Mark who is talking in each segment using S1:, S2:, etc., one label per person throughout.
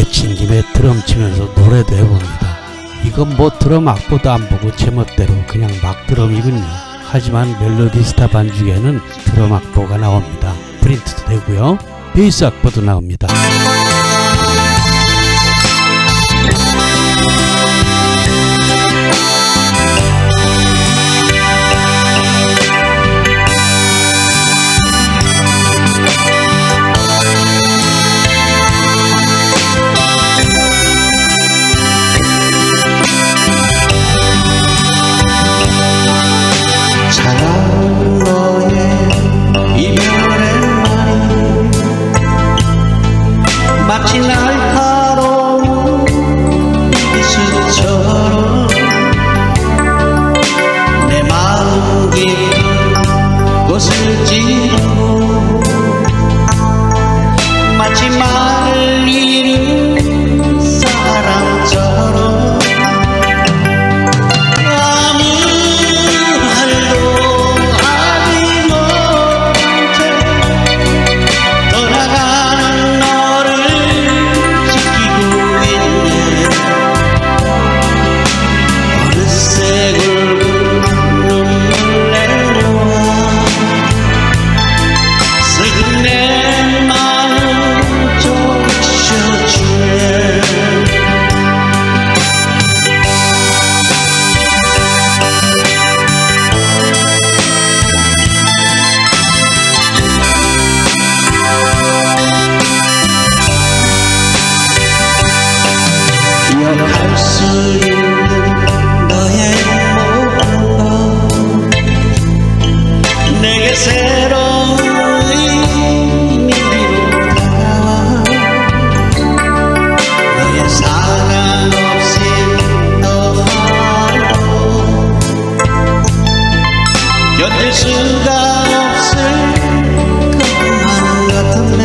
S1: 마친 김에 드럼 치면서 노래도 해봅니다. 이건 뭐 드럼 악보도 안 보고 제멋대로 그냥 막 드럼이군요. 하지만 멜로디스타 반죽에는 드럼 악보가 나옵니다. 프린트도 되고요. 베이스 악보도 나옵니다.
S2: 차가운 너의 이별의 말이 마치 날카로운 비수처럼 내 마음 깊은 곳을 찌르고 마치 말을 잃은 사람처럼 기억할 수 있는 너의 모든 것 내게 새로운 의미로 다가와 너의 사랑 없이 너 하루 견딜 수가 없을 것만 같은데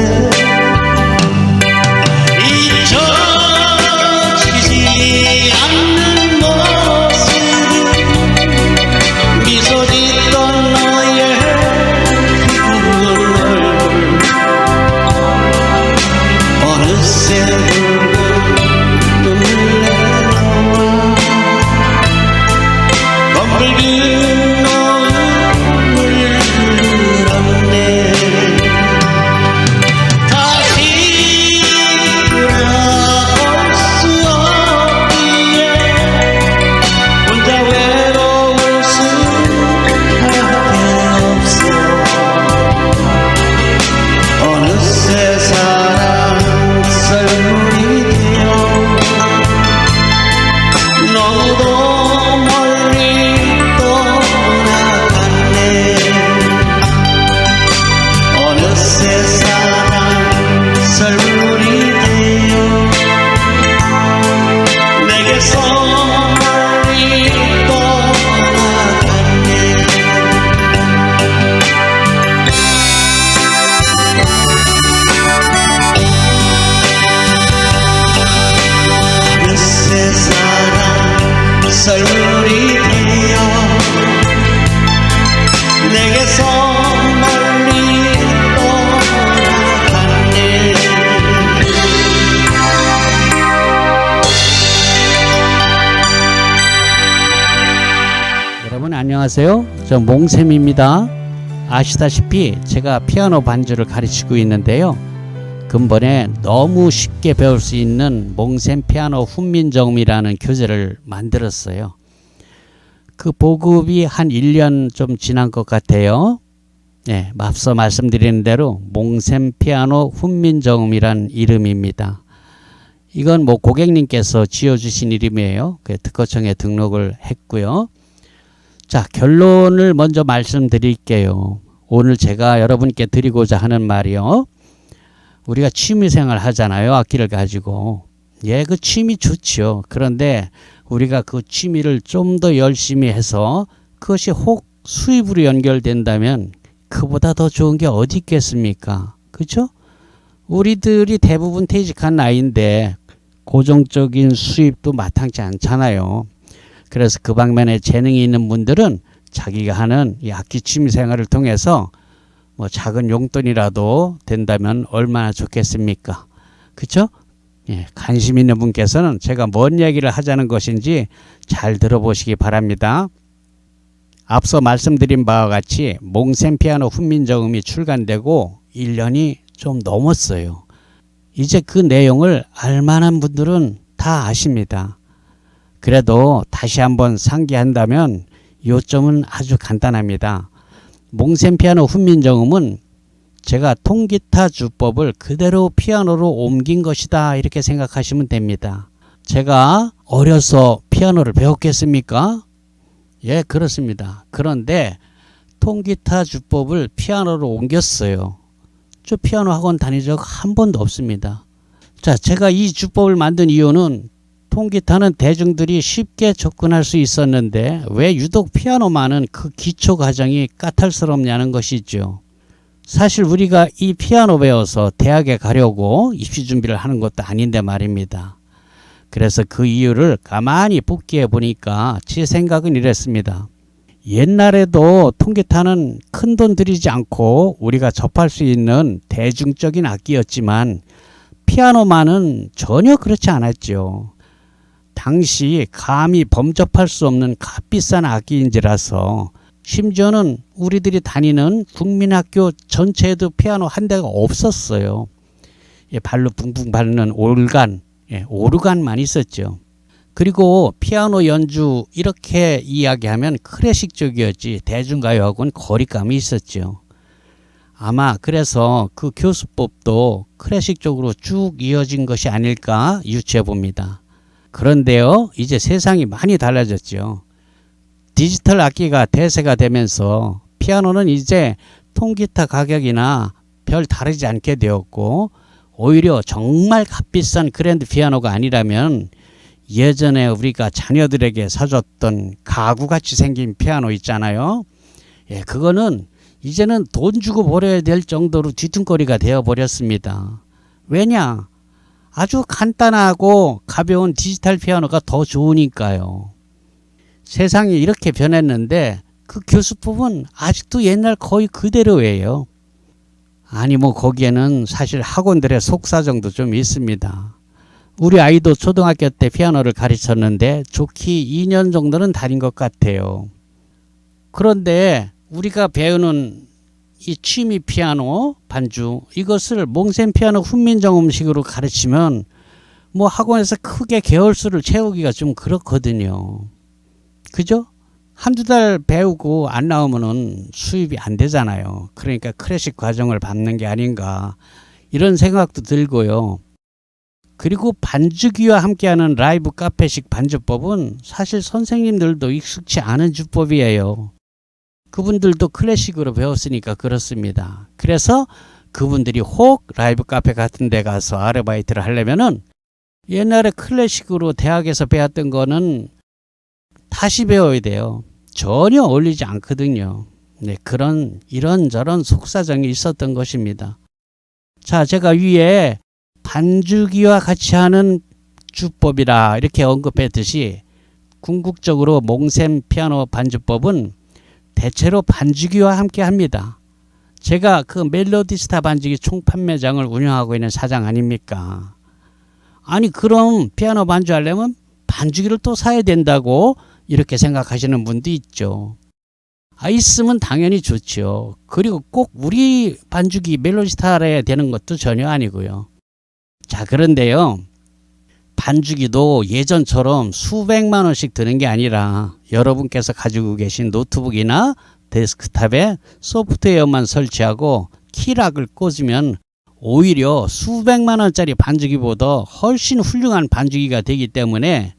S2: 썰물이 되어 내게서 멀리 떠나갔네.
S1: 여러분 안녕하세요. 저 몽샘입니다. 아시다시피 제가 피아노 반주를 가르치고 있는데요. 근본에 너무 쉽게 배울 수 있는 몽샘 피아노 훈민정음이라는 교재를 만들었어요. 그 보급이 한 1년 좀 지난 것 같아요. 네, 앞서 말씀드린 대로 몽샘 피아노 훈민정음이란 이름입니다. 이건 뭐 고객님께서 지어주신 이름이에요. 특허청에 등록을 했고요. 자, 결론을 먼저 말씀드릴게요. 오늘 제가 여러분께 드리고자 하는 말이요. 우리가 취미생활 하잖아요. 악기를 가지고. 예, 그 취미 좋죠. 그런데 우리가 그 취미를 좀 더 열심히 해서 그것이 혹 수입으로 연결된다면 그보다 더 좋은 게 어디 있겠습니까? 그죠? 우리들이 대부분 퇴직한 나이인데 고정적인 수입도 마땅치 않잖아요. 그래서 그 방면에 재능이 있는 분들은 자기가 하는 이 악기 취미생활을 통해서 뭐 작은 용돈이라도 된다면 얼마나 좋겠습니까? 그렇죠? 관심 있는 분께서는 제가 뭔 얘기를 하자는 것인지 잘 들어보시기 바랍니다. 앞서 말씀드린 바와 같이 몽셈 피아노 훈민정음이 출간되고 1년이 좀 넘었어요. 이제 그 내용을 알만한 분들은 다 아십니다. 그래도 다시 한번 상기한다면 요점은 아주 간단합니다. 몽셈 피아노 훈민정음은 제가 통기타 주법을 그대로 피아노로 옮긴 것이다 이렇게 생각하시면 됩니다. 제가 어려서 피아노를 배웠겠습니까? 예, 그렇습니다. 그런데 통기타 주법을 피아노로 옮겼어요. 저 피아노 학원 다닌 적 한 번도 없습니다. 자, 제가 이 주법을 만든 이유는 통기타는 대중들이 쉽게 접근할 수 있었는데 왜 유독 피아노만은 그 기초 과정이 까탈스럽냐는 것이죠. 사실 우리가 이 피아노 배워서 대학에 가려고 입시 준비를 하는 것도 아닌데 말입니다. 그래서 그 이유를 가만히 복기해 보니까 제 생각은 이랬습니다. 옛날에도 통기타는 큰 돈 들이지 않고 우리가 접할 수 있는 대중적인 악기였지만 피아노만은 전혀 그렇지 않았죠. 당시 감히 범접할 수 없는 값비싼 악기인지라서 심지어는 우리들이 다니는 국민학교 전체에도 피아노 한 대가 없었어요. 발로 붕붕 밟는 올간, 오르간만 있었죠. 그리고 피아노 연주 이렇게 이야기하면 클래식적이었지 대중가요하고는 거리감이 있었죠. 아마 그래서 그 교수법도 클래식적으로 쭉 이어진 것이 아닐까 유추해 봅니다. 그런데요, 이제 세상이 많이 달라졌죠. 디지털 악기가 대세가 되면서 피아노는 이제 통기타 가격이나 별 다르지 않게 되었고 오히려 정말 값비싼 그랜드 피아노가 아니라면 예전에 우리가 자녀들에게 사줬던 가구같이 생긴 피아노 있잖아요. 그거는 이제는 돈 주고 버려야 될 정도로 뒤뚱거리가 되어버렸습니다. 왜냐? 아주 간단하고 가벼운 디지털 피아노가 더 좋으니까요. 세상이 이렇게 변했는데 그 교수법은 아직도 옛날 거의 그대로예요. 아니 거기에는 사실 학원들의 속사정도 좀 있습니다. 우리 아이도 초등학교 때 피아노를 가르쳤는데 좋게 2년 정도는 다닌 것 같아요. 그런데 우리가 배우는 이 취미 피아노 반주 이것을 몽셈 피아노 훈민정음식으로 가르치면 학원에서 크게 개월수를 채우기가 좀 그렇거든요. 그죠? 한두 달 배우고 안 나오면은 수입이 안 되잖아요. 그러니까 클래식 과정을 밟는 게 아닌가 이런 생각도 들고요. 그리고 반주기와 함께하는 라이브 카페식 반주법은 사실 선생님들도 익숙치 않은 주법이에요. 그분들도 클래식으로 배웠으니까 그렇습니다. 그래서 그분들이 혹 라이브 카페 같은 데 가서 아르바이트를 하려면은 옛날에 클래식으로 대학에서 배웠던 거는 다시 배워야 돼요. 전혀 어울리지 않거든요. 그런 이런저런 속사정이 있었던 것입니다. 자, 제가 위에 반주기와 같이 하는 주법이라 이렇게 언급했듯이 궁극적으로 몽셈 피아노 반주법은 대체로 반주기와 함께 합니다. 제가 그 멜로디스타 반주기 총 판매장을 운영하고 있는 사장 아닙니까? 아니 그럼 피아노 반주하려면 반주기를 또 사야 된다고 이렇게 생각하시는 분도 있죠. 있으면 당연히 좋죠. 그리고 꼭 우리 반주기 멜로디스타라야 되는 것도 전혀 아니고요. 자, 그런데요. 반주기도 예전처럼 수백만 원씩 드는 게 아니라 여러분께서 가지고 계신 노트북이나 데스크탑에 소프트웨어만 설치하고 키락을 꽂으면 오히려 수백만 원짜리 반주기보다 훨씬 훌륭한 반주기가 되기 때문에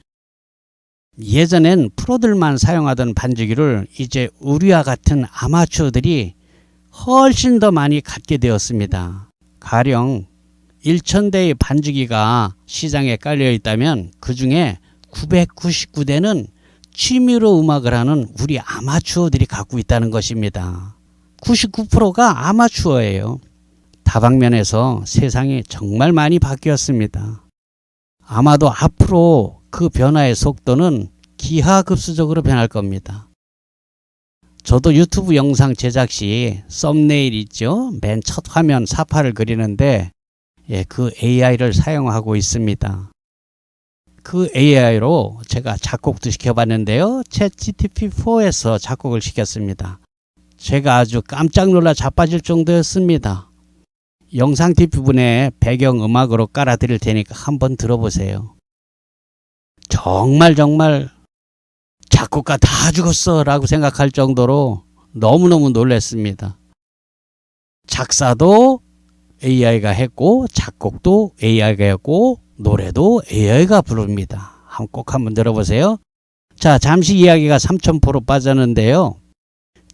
S1: 예전엔 프로들만 사용하던 반주기를 이제 우리와 같은 아마추어들이 훨씬 더 많이 갖게 되었습니다. 가령 1,000대의 반주기가 시장에 깔려 있다면 그 중에 999대는 취미로 음악을 하는 우리 아마추어들이 갖고 있다는 것입니다. 99%가 아마추어예요. 다방면에서 세상이 정말 많이 바뀌었습니다. 아마도 앞으로 그 변화의 속도는 기하급수적으로 변할 겁니다. 저도 유튜브 영상 제작 시 썸네일 있죠? 맨 첫 화면 사파를 그리는데 그 AI를 사용하고 있습니다. 그 AI로 제가 작곡도 시켜봤는데요. 챗GPT-4에서 작곡을 시켰습니다. 제가 아주 깜짝 놀라 자빠질 정도였습니다. 영상 뒷부분에 배경음악으로 깔아드릴 테니까 한번 들어보세요. 정말 작곡가 다 죽었어 라고 생각할 정도로 너무너무 놀랐습니다. 작사도 AI가 했고 작곡도 AI가 했고 노래도 AI가 부릅니다. 꼭 한번 들어보세요. 자, 잠시 이야기가 3000% 빠졌는데요.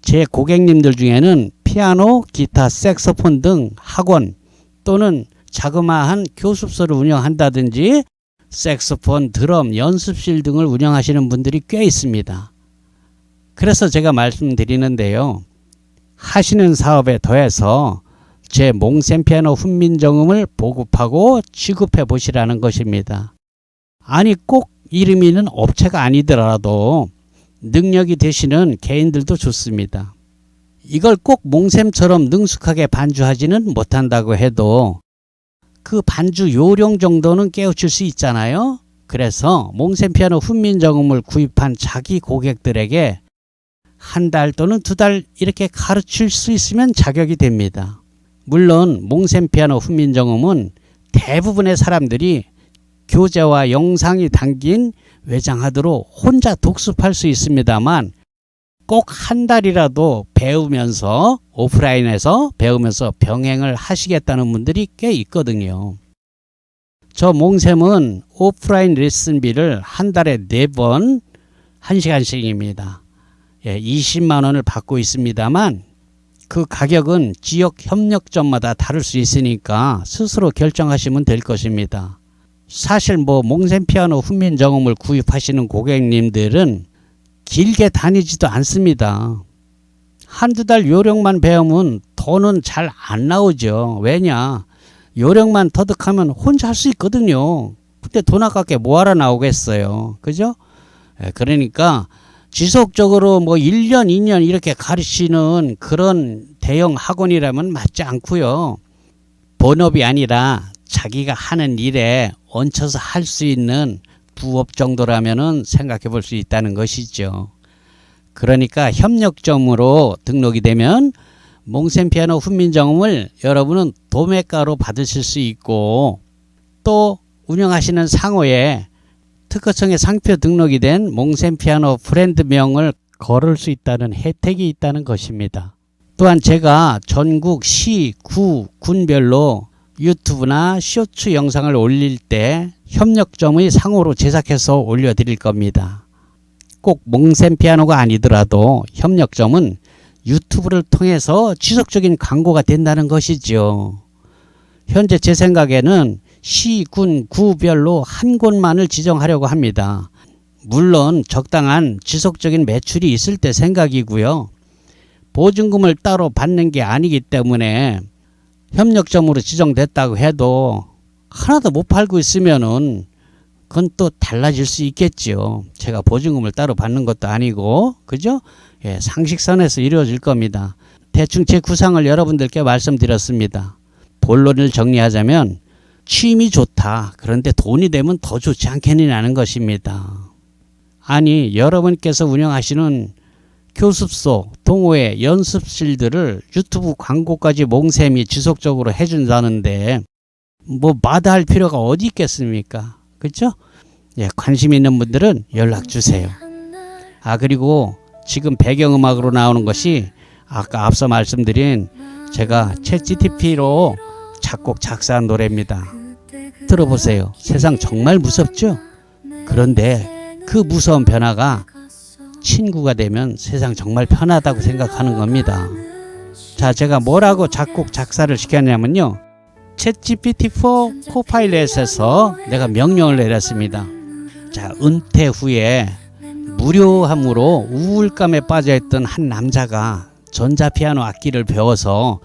S1: 제 고객님들 중에는 피아노, 기타, 색소폰 등 학원 또는 자그마한 교습소를 운영한다든지 색소폰, 드럼, 연습실 등을 운영하시는 분들이 꽤 있습니다. 그래서 제가 말씀드리는데요. 하시는 사업에 더해서 제 몽셈 피아노 훈민정음을 보급하고 취급해 보시라는 것입니다. 아니 꼭 이름 있는 업체가 아니더라도 능력이 되시는 개인들도 좋습니다. 이걸 꼭 몽셈처럼 능숙하게 반주하지는 못한다고 해도 그 반주 요령 정도는 깨우칠 수 있잖아요. 그래서 몽셈 피아노 훈민정음을 구입한 자기 고객들에게 한 달 또는 2달 이렇게 가르칠 수 있으면 자격이 됩니다. 물론 몽셈 피아노 훈민정음은 대부분의 사람들이 교재와 영상이 담긴 외장하드로 혼자 독습할 수 있습니다만 꼭 한 달이라도 배우면서 오프라인에서 배우면서 병행을 하시겠다는 분들이 꽤 있거든요. 저 몽셈은 오프라인 레슨비를 한 달에 4번 1시간씩입니다. 20만 원을 받고 있습니다만 그 가격은 지역 협력점마다 다를 수 있으니까 스스로 결정하시면 될 것입니다. 사실 몽셈 피아노 훈민정음을 구입하시는 고객님들은 길게 다니지도 않습니다. 한두 달 요령만 배우면 돈은 잘 안 나오죠. 왜냐? 요령만 터득하면 혼자 할 수 있거든요. 그때 돈 아깝게 뭐하러 나오겠어요. 그죠? 그러니까 지속적으로 1년, 2년 이렇게 가르치는 그런 대형 학원이라면 맞지 않고요. 본업이 아니라 자기가 하는 일에 얹혀서 할 수 있는 부업 정도라면은 생각해 볼 수 있다는 것이죠. 그러니까 협력점으로 등록이 되면 몽셈 피아노 훈민정음을 여러분은 도매가로 받으실 수 있고 또 운영하시는 상호에 특허청에 상표 등록이 된 몽셈 피아노 브랜드명을 걸을 수 있다는 혜택이 있다는 것입니다. 또한 제가 전국 시, 구, 군별로 유튜브나 쇼츠 영상을 올릴 때 협력점의 상호로 제작해서 올려드릴 겁니다. 꼭 몽셈 피아노가 아니더라도 협력점은 유튜브를 통해서 지속적인 광고가 된다는 것이죠. 현재 제 생각에는 시, 군, 구별로 한 곳만을 지정하려고 합니다. 물론 적당한 지속적인 매출이 있을 때 생각이고요. 보증금을 따로 받는 게 아니기 때문에 협력점으로 지정됐다고 해도 하나도 못 팔고 있으면은 그건 또 달라질 수 있겠죠. 제가 보증금을 따로 받는 것도 아니고, 그죠? 상식선에서 이루어질 겁니다. 대충 제 구상을 여러분들께 말씀드렸습니다. 본론을 정리하자면 취미 좋다. 그런데 돈이 되면 더 좋지 않겠느냐는 것입니다. 아니, 여러분께서 운영하시는 교습소, 동호회, 연습실들을 유튜브 광고까지 몽셈이 지속적으로 해준다는데 마다할 필요가 어디 있겠습니까? 그렇죠? 관심 있는 분들은 연락 주세요. 그리고 지금 배경음악으로 나오는 것이 아까 앞서 말씀드린 제가 챗GPT로 작곡 작사한 노래입니다. 들어보세요. 세상 정말 무섭죠? 그런데 그 무서운 변화가 친구가 되면 세상 정말 편하다고 생각하는 겁니다. 자, 제가 뭐라고 작곡 작사를 시켰냐면요. 챗GPT-4 코파일럿에서 내가 명령을 내렸습니다. 자, 은퇴 후에 무료함으로 우울감에 빠져있던 한 남자가 전자피아노 악기를 배워서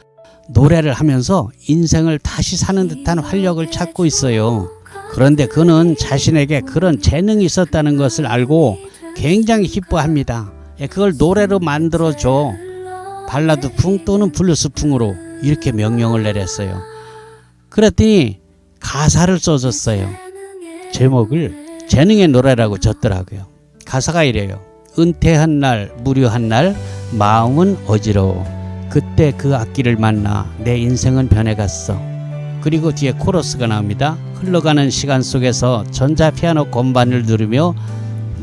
S1: 노래를 하면서 인생을 다시 사는 듯한 활력을 찾고 있어요. 그런데 그는 자신에게 그런 재능이 있었다는 것을 알고 굉장히 기뻐합니다. 그걸 노래로 만들어줘. 발라드풍 또는 블루스풍으로 이렇게 명령을 내렸어요. 그랬더니 가사를 써줬어요. 제목을 재능의 노래라고 줬더라고요. 가사가 이래요. 은퇴한 날 무료한 날 마음은 어지러워. 그때 그 악기를 만나 내 인생은 변해갔어. 그리고 뒤에 코러스가 나옵니다. 흘러가는 시간 속에서 전자피아노 건반을 누르며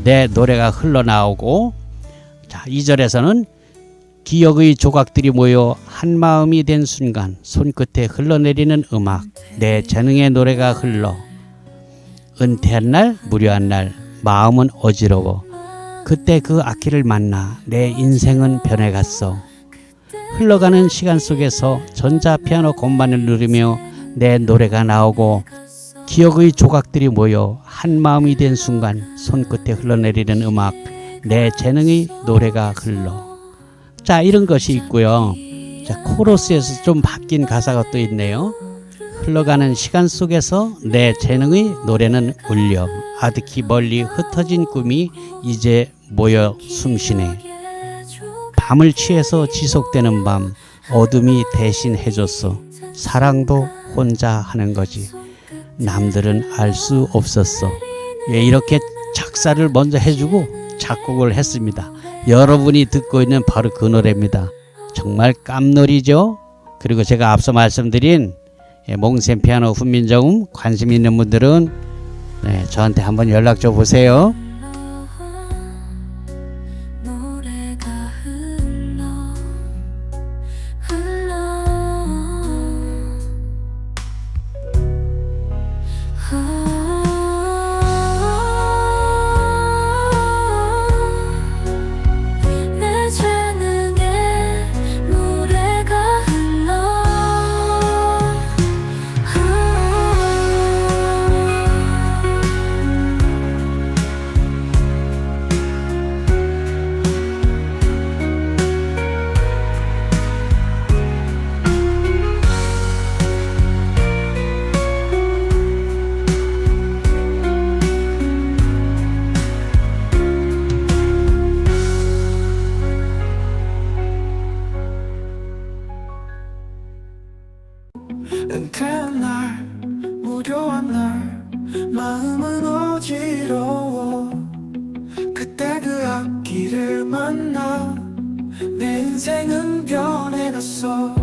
S1: 내 노래가 흘러나오고, 자 2절에서는 기억의 조각들이 모여 한 마음이 된 순간 손끝에 흘러내리는 음악, 내 재능의 노래가 흘러. 은퇴한 날 무료한 날 마음은 어지러워. 그때 그 악기를 만나 내 인생은 변해갔어. 흘러가는 시간 속에서 전자피아노 건반을 누르며 내 노래가 나오고, 기억의 조각들이 모여 한 마음이 된 순간 손끝에 흘러내리는 음악, 내 재능의 노래가 흘러. 자 이런 것이 있고요. 자 코러스에서 좀 바뀐 가사가 또 있네요. 흘러가는 시간 속에서 내 재능의 노래는 울려. 아득히 멀리 흩어진 꿈이 이제 모여 숨쉬네. 밤을 취해서 지속되는 밤 어둠이 대신 해줬어. 사랑도 혼자 하는 거지. 남들은 알 수 없었어. 예, 이렇게 작사를 먼저 해주고 작곡을 했습니다. 여러분이 듣고 있는 바로 그 노래입니다. 정말 깜놀이죠. 그리고 제가 앞서 말씀드린 몽셈 피아노 훈민정음 관심 있는 분들은 저한테 한번 연락 줘 보세요.
S2: 은퇴한 날 무료한 날 마음은 어지러워. 그때 그 악기를 만나 내 인생은 변해갔어.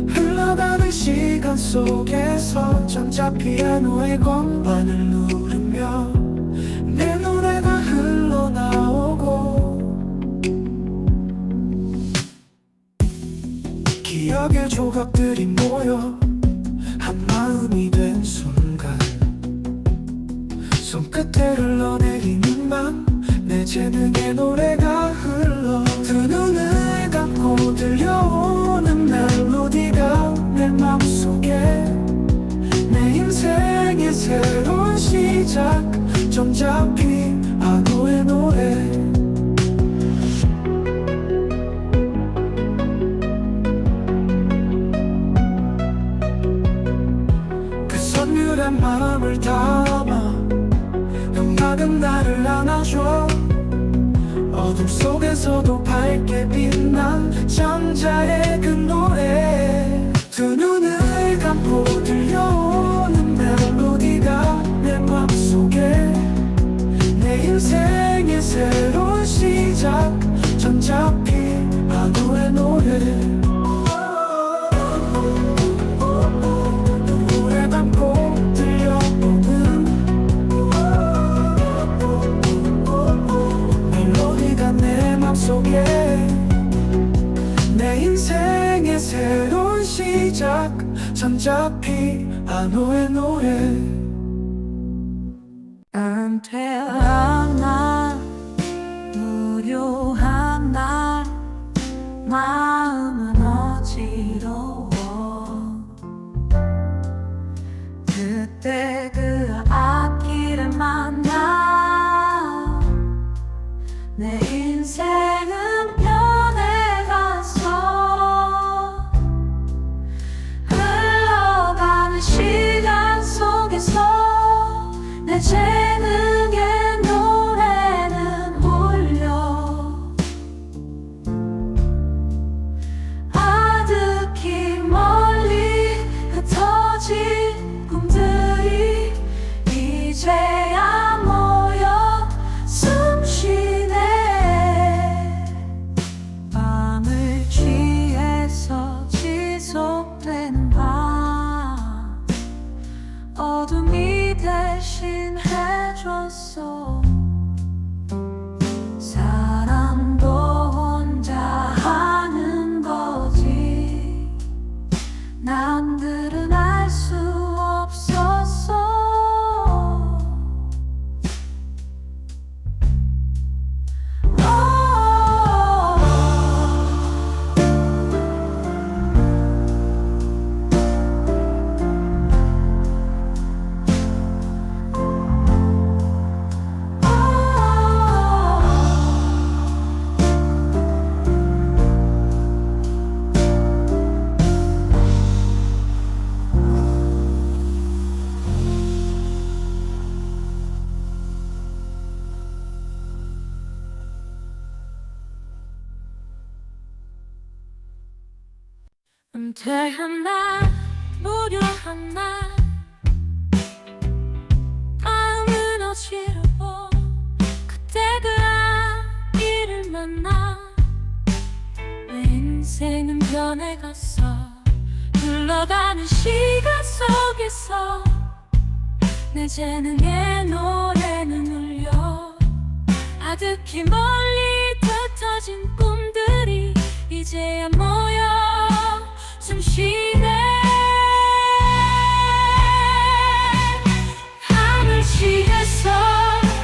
S2: 흘러가는 시간 속에서 전자피아노의 건반을 누르며 내 노래가 흘러나오고, 기억의 조각들이 모여 한 마음이 된 순간 손끝에 흘러내리는 밤 내 재능의 노래가 흘러. 두 눈을 감고 들려오는 멜로디가 내 맘속에 내 인생의 새로운 시작, 전자피아노의 노래. 선율한 마음을 담아 음악은 나를 안아줘. 어둠 속에서도 밝게 빛난 전자의 그 노래. 두 눈을 감고 들려오는 멜로디가 내 맘속에 내 인생의 새로운 시작, 전자피아노의 노래. 내 인생의 새로운 시작, 전자피아노의 노래.
S3: 은퇴한 날 무료한 날 마음은 어지러워. 그때 그 악기를 만나 내 인생은 변해갔어. 흘러가는 시간 속에서 내 재능의 노래는 울려. 아득히 멀리 흩어진 이제야 모여 숨쉬네. 밤을 취해서 지속되는 밤 어둠이 대신해줬어. 사랑도 혼자 하는 거지. 남들은 알 수 없었어. 은퇴한 날, 무료한 날, 마음은 어지러워. 그때 그 아이를 만나 내 인생은 변해갔어. 흘러가는 시간 속에서 내 재능의 노래는 울려. 아득히 멀리 흩어진 꿈들이 이제야 모여 숨쉬네. 밤을 취해서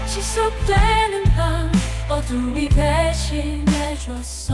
S3: 지속되는 밤 어둠이 대신해줬어.